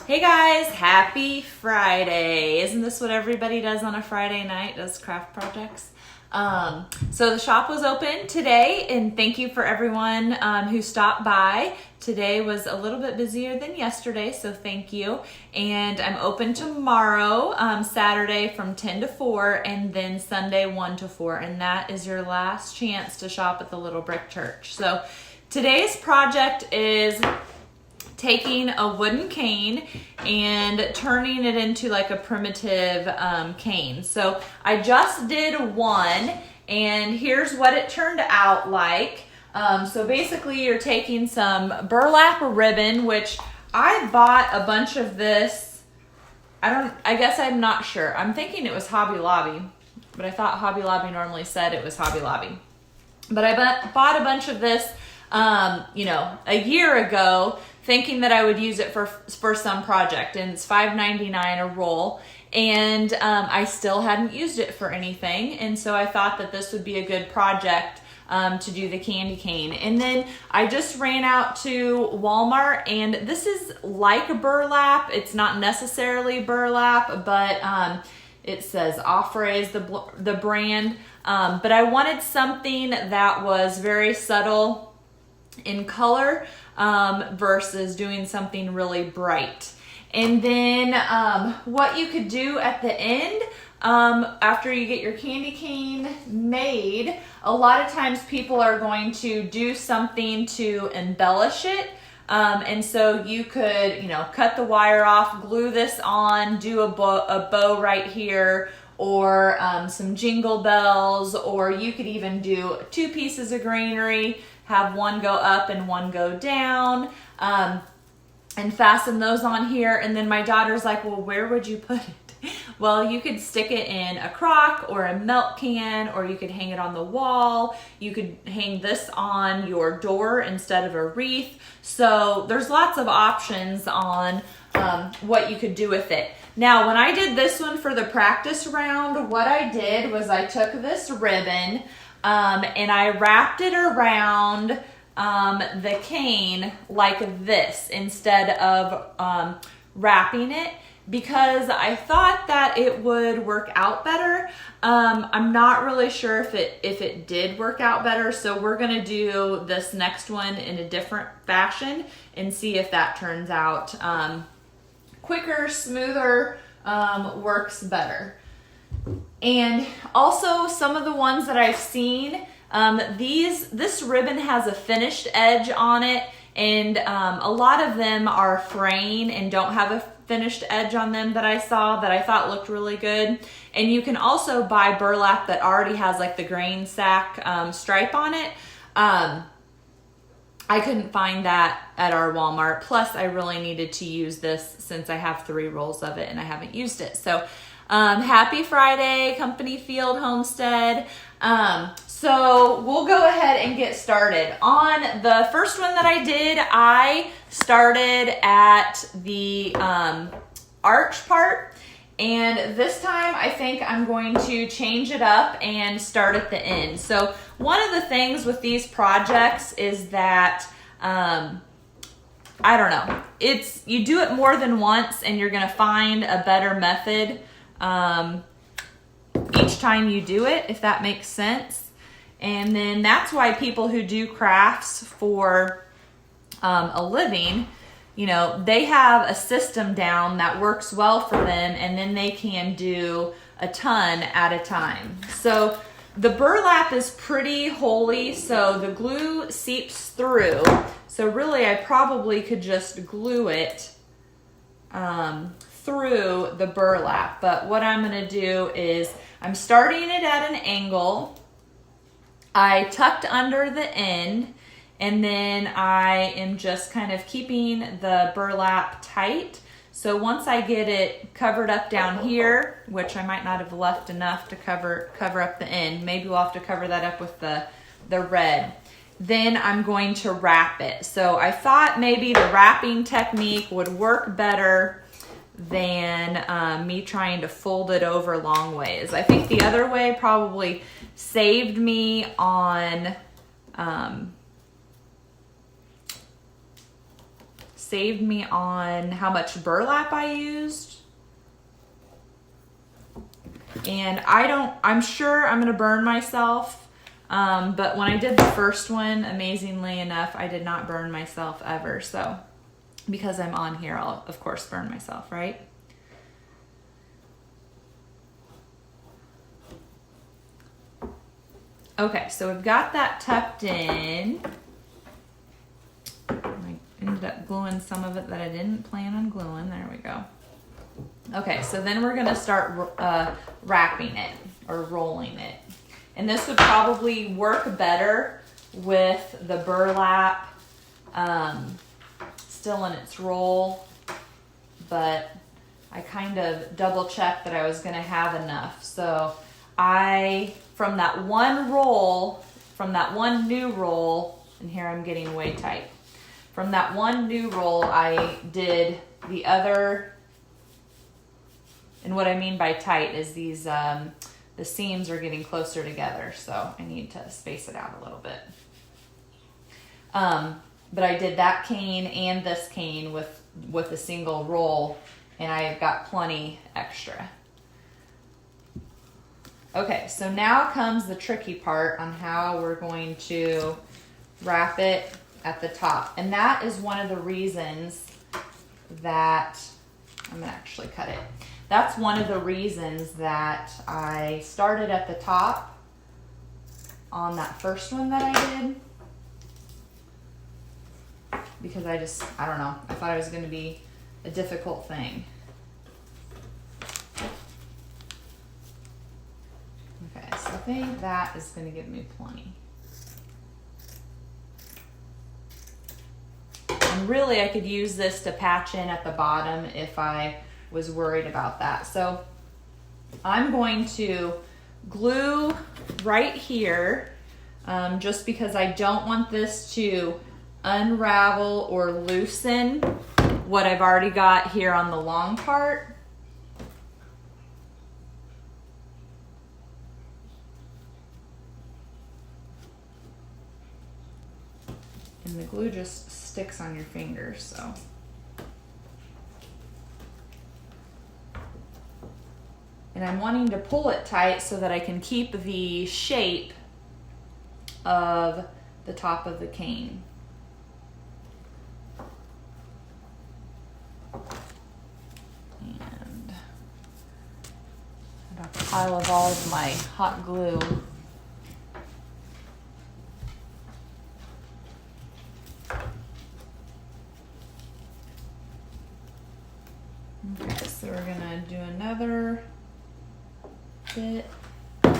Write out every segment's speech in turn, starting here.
Hey guys, happy Friday. Isn't this what everybody does on a Friday night, does craft projects? So the shop was open today, and thank you for everyone who stopped by. Today was a little bit busier than yesterday, so thank you. And I'm open tomorrow, Saturday from 10 to 4, and then Sunday 1 to 4, and that is your last chance to shop at the Little Brick Church. So today's project is taking a wooden cane and turning it into like a primitive cane. So I just did one, and here's what it turned out like. So basically you're taking some burlap ribbon, which I bought a bunch of this. I guess I'm not sure. I'm thinking it was Hobby Lobby, but I thought Hobby Lobby normally said it was Hobby Lobby. But I bought a bunch of this, a year ago, thinking that I would use it for some project, and it's $5.99 a roll, and I still hadn't used it for anything, and so I thought that this would be a good project to do the candy cane. And then I just ran out to Walmart, and this is like a burlap. It's not necessarily burlap, but it says Offre is the brand, but I wanted something that was very subtle in color versus doing something really bright. And then what you could do at the end, after you get your candy cane made, a lot of times people are going to do something to embellish it. And so you could, cut the wire off, glue this on, do a bow right here, or some jingle bells, or you could even do 2 pieces of greenery, have one go up and one go down, and fasten those on here. And then my daughter's like, well, where would you put it? Well, you could stick it in a crock or a milk can, or you could hang it on the wall. You could hang this on your door instead of a wreath. So there's lots of options on what you could do with it. Now, when I did this one for the practice round, what I did was I took this ribbon and I wrapped it around the cane like this instead of wrapping it, because I thought that it would work out better. I'm not really sure if it did work out better, so we're gonna do this next one in a different fashion and see if that turns out quicker, smoother, works better. And also some of the ones that I've seen, this ribbon has a finished edge on it, and a lot of them are fraying and don't have a finished edge on them that I saw that I thought looked really good. And you can also buy burlap that already has like the grain sack stripe on it. I couldn't find that at our Walmart. Plus I really needed to use this since I have 3 rolls of it and I haven't used it. So happy Friday, Company Field Homestead. So we'll go ahead and get started. On the first one that I did, I started at the arch part, and this time I think I'm going to change it up and start at the end. So one of the things with these projects is that I don't know, you do it more than once and you're gonna find a better method each time you do it, if that makes sense. And then that's why people who do crafts for a living, they have a system down that works well for them, and then they can do a ton at a time. So the burlap is pretty holey, so the glue seeps through. So really I probably could just glue it through the burlap. But what I'm gonna do is I'm starting it at an angle. I tucked under the end, and then I am just kind of keeping the burlap tight. So once I get it covered up down here, which I might not have left enough to cover up the end, maybe we'll have to cover that up with the red. Then I'm going to wrap it. So I thought maybe the wrapping technique would work better than me trying to fold it over long ways. I think the other way probably saved me on saved me on how much burlap I used. And I'm sure I'm gonna burn myself. But when I did the first one, amazingly enough, I did not burn myself ever. So because I'm on here, I'll of course burn myself, right? Okay, so we've got that tucked in. I ended up gluing some of it that I didn't plan on gluing. There we go. Okay, so then we're gonna start wrapping it or rolling it. And this would probably work better with the burlap still in its roll, but I kind of double checked that I was gonna have enough. So from that one new roll, and here I'm getting way tight. From that one new roll, I did the other, and what I mean by tight is these, the seams are getting closer together, so I need to space it out a little bit. But I did that cane and this cane with a single roll, and I've got plenty extra. Okay, so now comes the tricky part on how we're going to wrap it at the top. And that is one of the reasons that, I'm gonna actually cut it. That's one of the reasons that I started at the top on that first one that I did. Because I don't know, I thought it was gonna be a difficult thing. Okay, so I think that is gonna give me plenty. And really I could use this to patch in at the bottom if I was worried about that. So I'm going to glue right here just because I don't want this to unravel or loosen what I've already got here on the long part. And the glue just sticks on your fingers, so. And I'm wanting to pull it tight so that I can keep the shape of the top of the cane. And I've got a pile of all of my hot glue. Okay, so we're gonna do another bit. I'm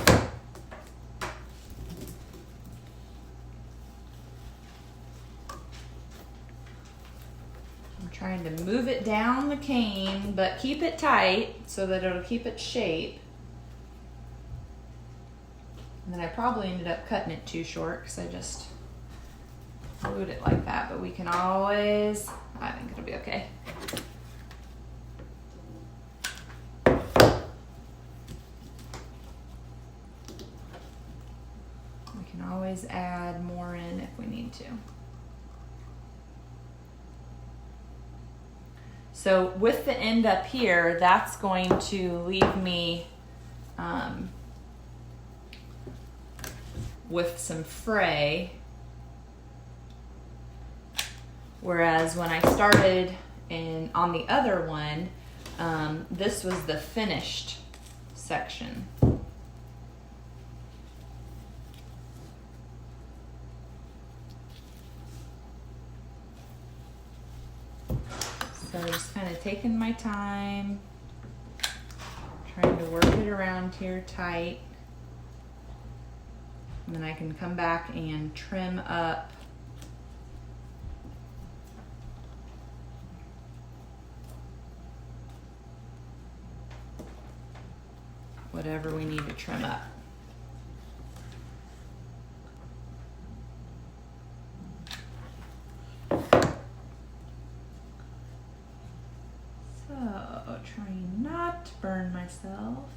trying to move it down the cane, but keep it tight so that it'll keep its shape. And then I probably ended up cutting it too short because I just glued it like that, but we can always, I think it'll be okay. Always add more in if we need to. So with the end up here, that's going to leave me with some fray. Whereas when I started on the other one, this was the finished section. So just kind of taking my time, trying to work it around here tight. And then I can come back and trim up whatever we need to trim up. Trying not to burn myself.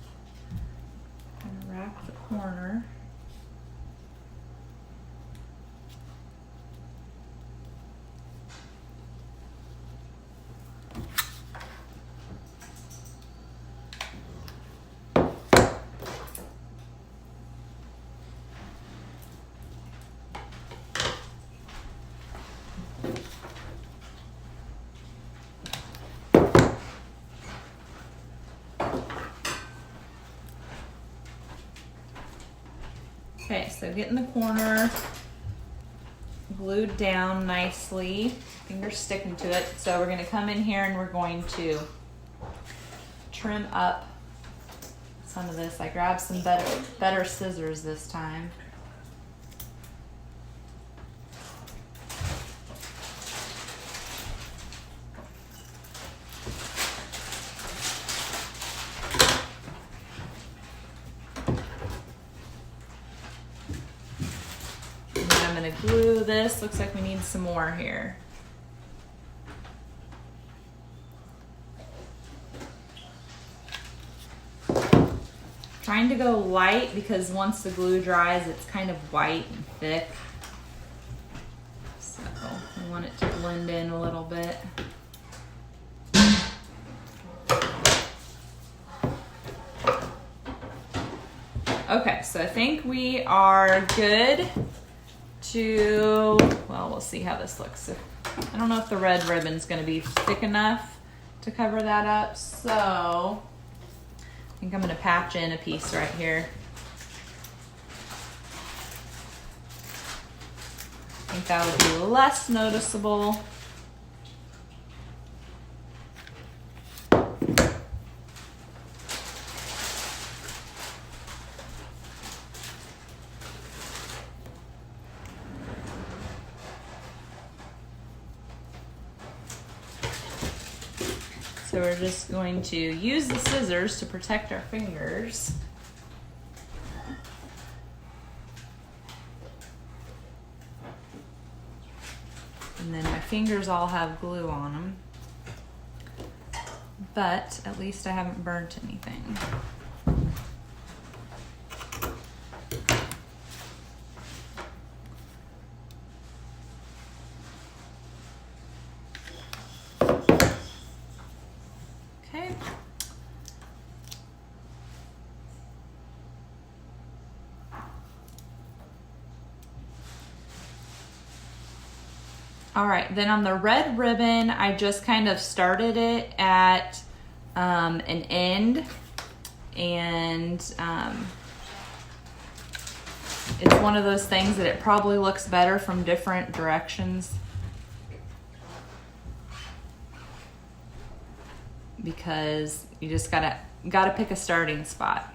Kind of wrap the corner. Okay, so getting the corner glued down nicely. Fingers sticking to it. So we're gonna come in here and we're going to trim up some of this. I grabbed some better scissors this time. I'm going to glue this. Looks like we need some more here. Trying to go light because once the glue dries, it's kind of white and thick. So we want it to blend in a little bit. Okay, so I think we are good to, well, we'll see how this looks. I don't know if the red ribbon's gonna be thick enough to cover that up, so I think I'm gonna patch in a piece right here. I think that would be less noticeable. So we're just going to use the scissors to protect our fingers. And then my fingers all have glue on them. But at least I haven't burnt anything. Okay. All right, then on the red ribbon, I just kind of started it at an end, and it's one of those things that it probably looks better from different directions because you just gotta pick a starting spot.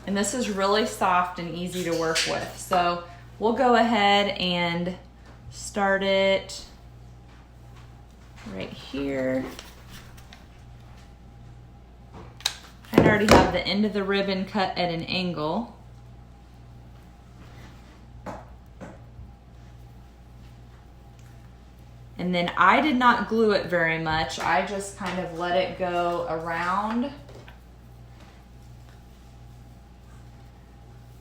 And this is really soft and easy to work with, so we'll go ahead and start it right here. I already have the end of the ribbon cut at an angle. And then I did not glue it very much. I just kind of let it go around.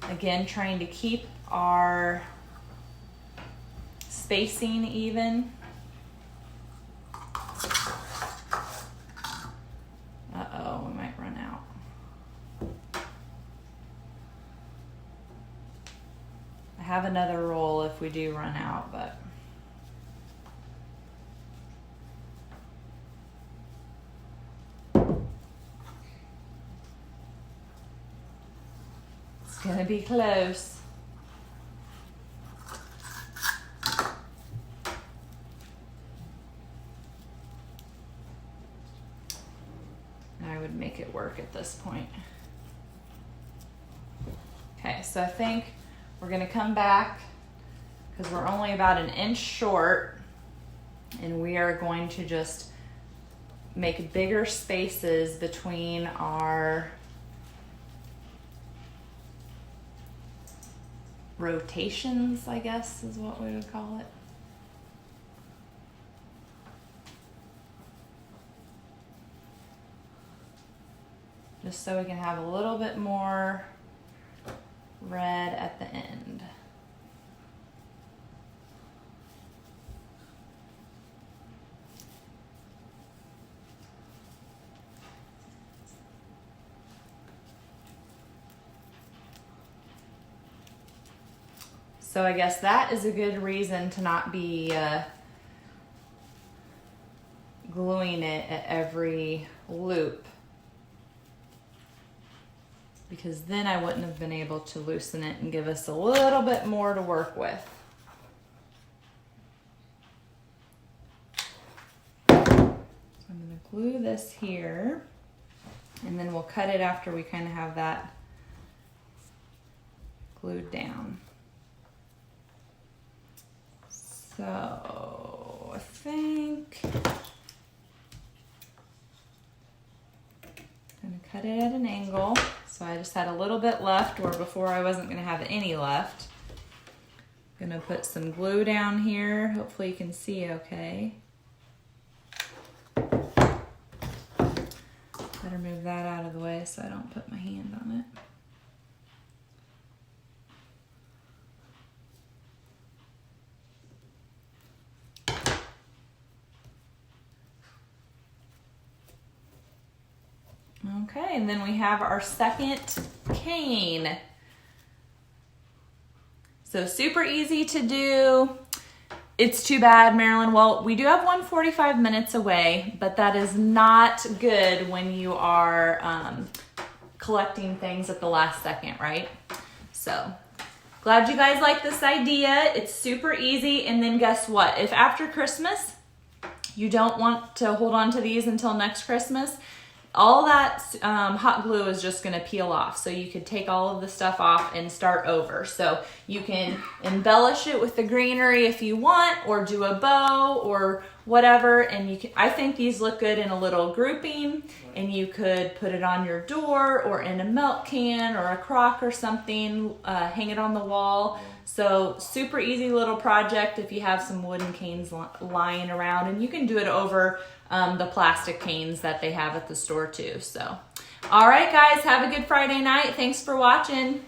Again, trying to keep our spacing even. Uh-oh, we might run out. I have another roll if we do run out, but it's gonna be close. I would make it work at this point. Okay, so I think we're gonna come back because we're only about an inch short, and we are going to just make bigger spaces between our rotations, I guess is what we would call it. Just so we can have a little bit more red at the end. So I guess that is a good reason to not be gluing it at every loop. because then I wouldn't have been able to loosen it and give us a little bit more to work with. So I'm going to glue this here, and then we'll cut it after we kind of have that glued down. So I think I'm going to cut it at an angle. So I just had a little bit left, where before I wasn't going to have any left. I'm going to put some glue down here. Hopefully you can see okay. Better move that out of the way so I don't put my hand on it. Okay, and then we have our second cane. So super easy to do. It's too bad, Marilyn. Well, we do have one 45 minutes away, but that is not good when you are collecting things at the last second, right? So glad you guys like this idea. It's super easy. And then guess what? If after Christmas, you don't want to hold on to these until next Christmas, all that hot glue is just going to peel off. So you could take all of the stuff off and start over. So you can embellish it with the greenery if you want, or do a bow or whatever. And you can, I think these look good in a little grouping, and you could put it on your door or in a milk can or a crock or something, hang it on the wall. So super easy little project if you have some wooden canes lying around, and you can do it over the plastic canes that they have at the store too. So, all right guys, have a good Friday night. Thanks for watching.